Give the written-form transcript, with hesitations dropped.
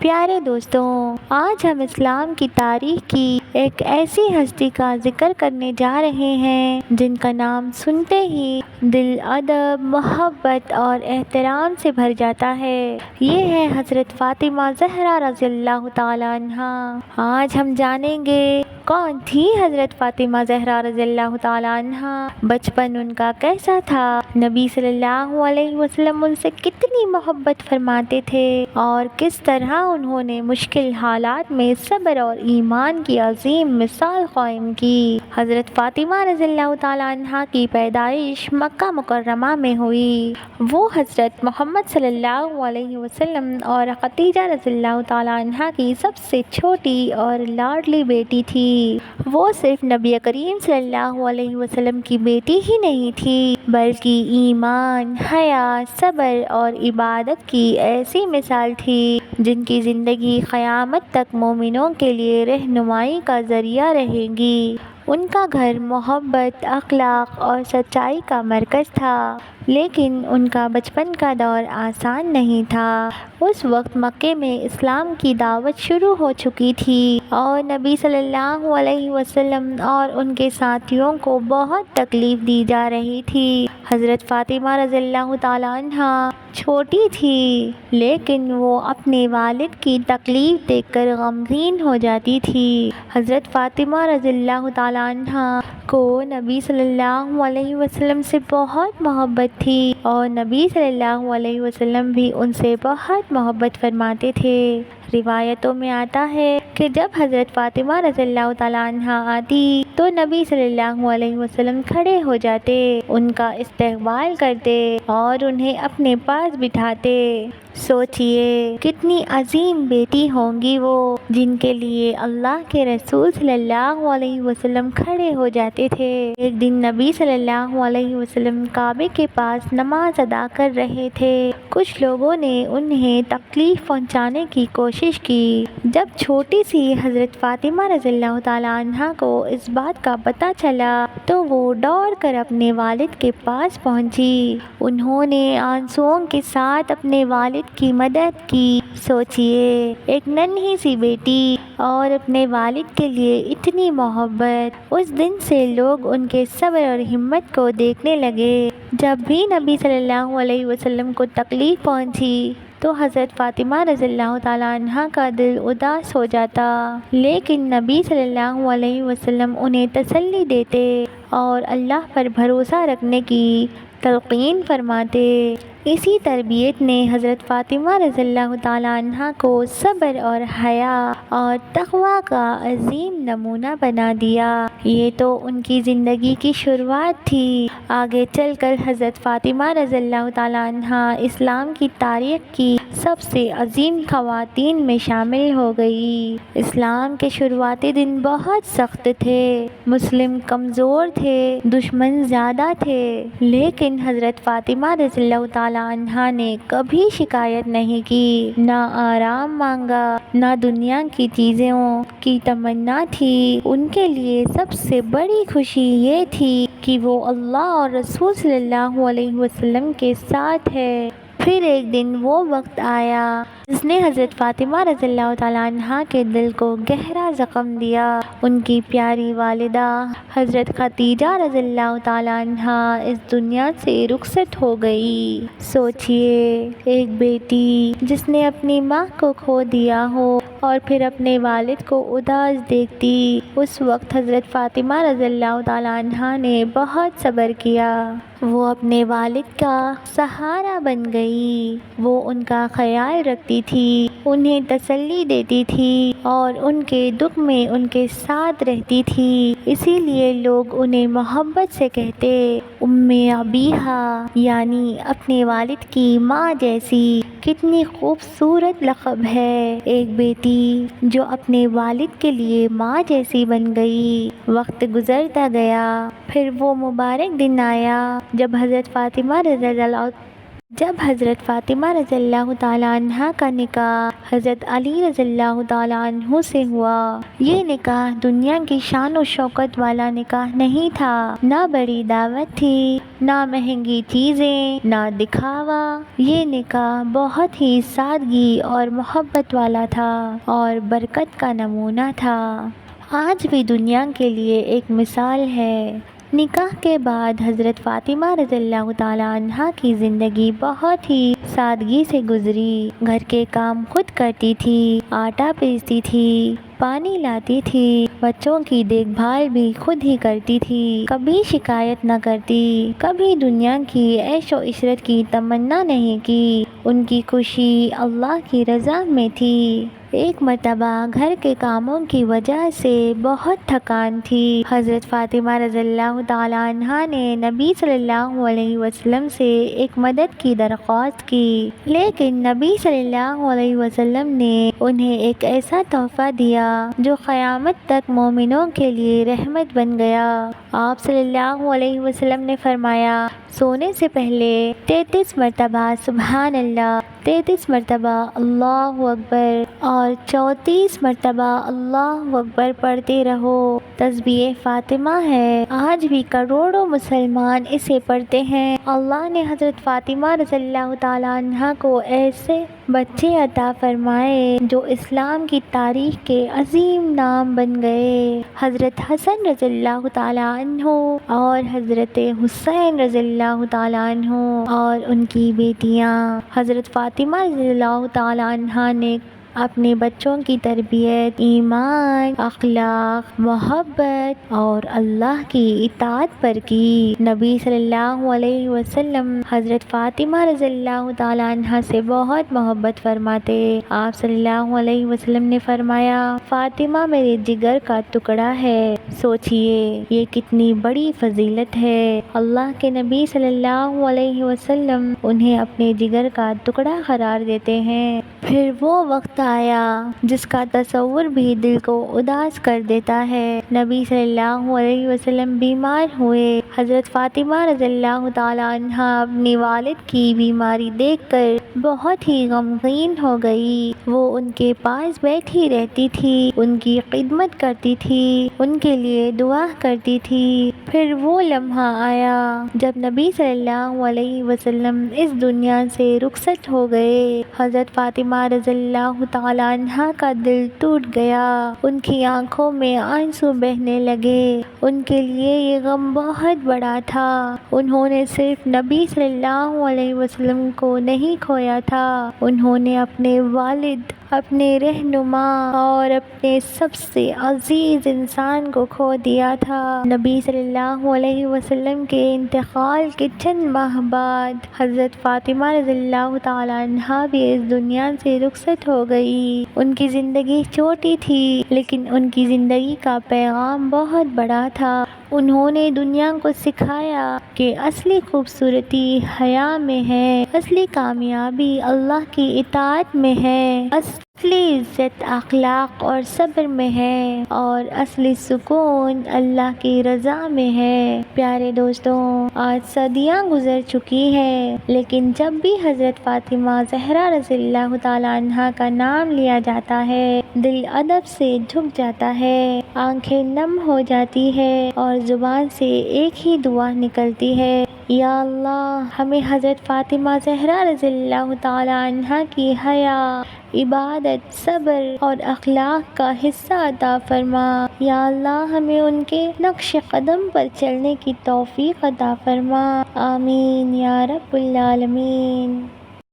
پیارے دوستوں، آج ہم اسلام کی تاریخ کی ایک ایسی ہستی کا ذکر کرنے جا رہے ہیں جن کا نام سنتے ہی دل ادب، محبت اور احترام سے بھر جاتا ہے۔ یہ ہے حضرت فاطمہ زہرا رضی اللہ تعالی عنہا۔ آج ہم جانیں گے کون تھی حضرت فاطمہ زہرا رضی اللہ تعالی عنہا، بچپن ان کا کیسا تھا، نبی صلی اللہ علیہ وسلم ان سے کتنی محبت فرماتے تھے اور کس طرح انہوں نے مشکل حالات میں صبر اور ایمان کی عظیم مثال قائم کی۔ حضرت فاطمہ رضی اللہ تعالی عنہا کی پیدائش مکہ مکرمہ میں ہوئی۔ وہ حضرت محمد صلی اللہ علیہ وسلم اور خدیجہ رضی اللہ تعالی عنہا کی سب سے چھوٹی اور لاڈلی بیٹی تھی۔ وہ صرف نبی کریم صلی اللہ علیہ وسلم کی بیٹی ہی نہیں تھی بلکہ ایمان، حیا، صبر اور عبادت کی ایسی مثال تھی جن کی زندگی قیامت تک مومنوں کے لیے رہنمائی کا ذریعہ رہے گی۔ ان کا گھر محبت، اخلاق اور سچائی کا مرکز تھا، لیکن ان کا بچپن کا دور آسان نہیں تھا۔ اس وقت مکے میں اسلام کی دعوت شروع ہو چکی تھی اور نبی صلی اللہ علیہ وسلم اور ان کے ساتھیوں کو بہت تکلیف دی جا رہی تھی۔ حضرت فاطمہ رضی اللہ تعالی عنہا چھوٹی تھی، لیکن وہ اپنے والد کی تکلیف دیکھ کر غمگین ہو جاتی تھی۔ حضرت فاطمہ رضی اللہ تعالی عنہا کو نبی صلی اللہ علیہ وسلم سے بہت محبت تھی اور نبی صلی اللہ علیہ وسلم بھی ان سے بہت محبت فرماتے تھے۔ روایتوں میں آتا ہے کہ جب حضرت فاطمہ رضی اللہ تعالی عنہا آتی تو نبی صلی اللہ علیہ وسلم کھڑے ہو جاتے، ان کا استقبال کرتے اور انہیں اپنے پاس بٹھاتے۔ سوچئے کتنی عظیم بیٹی ہوں گی وہ، جن کے لیے اللہ کے رسول صلی اللہ علیہ وسلم کھڑے ہو جاتے تھے۔ ایک دن نبی صلی اللہ علیہ وسلم کعبے کے پاس نماز ادا کر رہے تھے۔ کچھ لوگوں نے انہیں تکلیف پہنچانے کی کوشش کی۔ جب چھوٹی سی حضرت فاطمہ رضی اللہ تعالی عنہا کو اس بات کا پتہ چلا تو وہ دوڑ کر اپنے والد کے پاس پہنچی۔ انہوں نے آنسوؤں کے ساتھ اپنے والد کی مدد کی۔ سوچئے ایک ننھی سی بیٹی اور اپنے والد کے لیے اتنی محبت۔ اس دن سے لوگ ان کے صبر اور ہمت کو دیکھنے لگے۔ جب بھی نبی صلی اللہ علیہ وسلم کو تکلیف پہنچی تو حضرت فاطمہ رضی اللہ تعالی عنہا کا دل اداس ہو جاتا، لیکن نبی صلی اللہ علیہ وسلم انہیں تسلی دیتے اور اللہ پر بھروسہ رکھنے کی تلقین فرماتے۔ اسی تربیت نے حضرت فاطمہ رضی اللہ تعالی عنہا کو صبر اور حیا اور تقوی کا عظیم نمونہ بنا دیا۔ یہ تو ان کی زندگی کی شروعات تھی۔ آگے چل کر حضرت فاطمہ رضی اللہ تعالی عنہا اسلام کی تاریخ کی سب سے عظیم خواتین میں شامل ہو گئی۔ اسلام کے شروعاتی دن بہت سخت تھے، مسلم کمزور تھے، دشمن زیادہ تھے، لیکن حضرت فاطمہ رضی اللہ تعالی عنہا نے کبھی شکایت نہیں کی، نہ آرام مانگا، نہ دنیا کی چیزوں کی تمنا تھی۔ ان کے لیے سب سے بڑی خوشی یہ تھی کہ وہ اللہ اور رسول صلی اللہ علیہ وسلم کے ساتھ ہے۔ پھر ایک دن وہ وقت آیا جس نے حضرت فاطمہ رضی اللہ تعالی عنہا کے دل کو گہرا زخم دیا۔ ان کی پیاری والدہ حضرت خدیجہ رضی اللہ تعالی عنہا اس دنیا سے رخصت ہو گئی۔ سوچئے ایک بیٹی جس نے اپنی ماں کو کھو دیا ہو اور پھر اپنے والد کو اداس دیکھتی۔ اس وقت حضرت فاطمہ رضی اللہ تعالی عنہا نے بہت صبر کیا۔ وہ اپنے والد کا سہارا بن گئی۔ وہ ان کا خیال رکھتی تھی، انہیں تسلی دیتی تھی اور ان کے دکھ میں ان کے ساتھ رہتی تھی۔ اسی لیے لوگ انہیں محبت سے کہتے ام ابیہا، یعنی اپنے والد کی ماں جیسی۔ کتنی خوبصورت لقب ہے، ایک بیٹی جو اپنے والد کے لیے ماں جیسی بن گئی۔ وقت گزرتا گیا، پھر وہ مبارک دن آیا جب حضرت فاطمہ رضی اللہ جب حضرت فاطمہ رضی اللہ تعالیٰ عنہ کا نکاح حضرت علی رضی اللہ تعالیٰ عنہ سے ہوا، یہ نکاح دنیا کی شان و شوکت والا نکاح نہیں تھا، نہ بڑی دعوت تھی، نہ مہنگی چیزیں، نہ دکھاوا۔ یہ نکاح بہت ہی سادگی اور محبت والا تھا اور برکت کا نمونہ تھا۔ آج بھی دنیا کے لیے ایک مثال ہے۔ نکاح کے بعد حضرت فاطمہ رضی اللہ تعالیٰ عنہ کی زندگی بہت ہی سادگی سے گزری۔ گھر کے کام خود کرتی تھی، آٹا پیستی تھی، پانی لاتی تھی، بچوں کی دیکھ بھال بھی خود ہی کرتی تھی، کبھی شکایت نہ کرتی، کبھی دنیا کی عیش و عشرت کی تمنا نہیں کی۔ ان کی خوشی اللہ کی رضا میں تھی۔ ایک مرتبہ گھر کے کاموں کی وجہ سے بہت تھکان تھی۔ حضرت فاطمہ رضی اللہ تعالیٰ عنہا نے نبی صلی اللہ علیہ وسلم سے ایک مدد کی درخواست کی، لیکن نبی صلی اللہ علیہ وسلم نے انہیں ایک ایسا تحفہ دیا جو قیامت تک مومنوں کے لیے رحمت بن گیا۔ آپ صلی اللہ علیہ وسلم نے فرمایا، سونے سے پہلے 33 مرتبہ سبحان اللہ، 33 مرتبہ اللہ اکبر اور 34 مرتبہ اللہ اکبر پڑھتے رہو۔ تسبیح فاطمہ ہے، آج بھی کروڑوں مسلمان اسے پڑھتے ہیں۔ اللہ نے حضرت فاطمہ رضی اللہ تعالیٰ عنہ کو ایسے بچے عطا فرمائے جو اسلام کی تاریخ کے عظیم نام بن گئے۔ حضرت حسن رضی اللہ تعالیٰ عنہ اور حضرت حسین رضی اللہ تعالیٰ عنہ اور ان کی بیٹیاں حضرت فاطمہ رضی اللہ تعالیٰ عنہ نے اپنے بچوں کی تربیت ایمان، اخلاق، محبت اور اللہ کی اطاعت پر کی۔ نبی صلی اللہ علیہ وسلم حضرت فاطمہ رضی اللہ تعالیٰ عنہ سے بہت محبت فرماتے۔ آپ صلی اللہ علیہ وسلم نے فرمایا، فاطمہ میرے جگر کا ٹکڑا ہے۔ سوچئے یہ کتنی بڑی فضیلت ہے۔ اللہ کے نبی صلی اللہ علیہ وسلم انہیں اپنے جگر کا ٹکڑا قرار دیتے ہیں۔ پھر وہ وقت آیا جس کا تصور بھی دل کو اداس کر دیتا ہے۔ نبی صلی اللہ علیہ وسلم بیمار ہوئے۔ حضرت فاطمہ رضی اللہ تعالیٰ عنہ اپنی والد کی بیماری دیکھ کر بہت ہی غمگین ہو گئی۔ وہ ان کے پاس بیٹھی رہتی تھی، ان کی خدمت کرتی تھی، ان کے لیے دعا کرتی تھی۔ پھر وہ لمحہ آیا جب نبی صلی اللہ علیہ وسلم اس دنیا سے رخصت ہو گئے۔ حضرت فاطمہ رضی اللہ تعالیٰ عنہ کا دل ٹوٹ گیا، ان کی آنکھوں میں آنسو بہنے لگے۔ ان کے لیے یہ غم بہت بڑا تھا۔ انہوں نے صرف نبی صلی اللہ علیہ وسلم کو نہیں کھویا تھا، انہوں نے اپنے والد، اپنے رہنما اور اپنے سب سے عزیز انسان کو کھو دیا تھا۔ نبی صلی اللہ علیہ وسلم کے انتقال کے چند ماہ بعد حضرت فاطمہ رضی اللہ تعالیٰ عنہا بھی اس دنیا سے رخصت ہو گئی۔ ان کی زندگی چھوٹی تھی لیکن ان کی زندگی کا پیغام بہت بڑا تھا۔ انہوں نے دنیا کو سکھایا کہ اصلی خوبصورتی حیا میں ہے، اصلی کامیابی اللہ کی اطاعت میں ہے، اصلی عزت اخلاق اور صبر میں ہے اور اصلی سکون اللہ کی رضا میں ہے۔ پیارے دوستوں، آج صدیاں گزر چکی ہیں لیکن جب بھی حضرت فاطمہ زہرا رضی اللہ تعالیٰ عنہا کا نام لیا جاتا ہے، دل ادب سے جھک جاتا ہے، آنکھیں نم ہو جاتی ہے اور زبان سے ایک ہی دعا نکلتی ہے، یا اللہ ہمیں حضرت فاطمہ زہرا رضی اللہ تعالیٰ عنہا کی حیا، عبادت، صبر اور اخلاق کا حصہ عطا فرما۔ یا اللہ ہمیں ان کے نقش قدم پر چلنے کی توفیق عطا فرما۔ آمین یا رب العالمین۔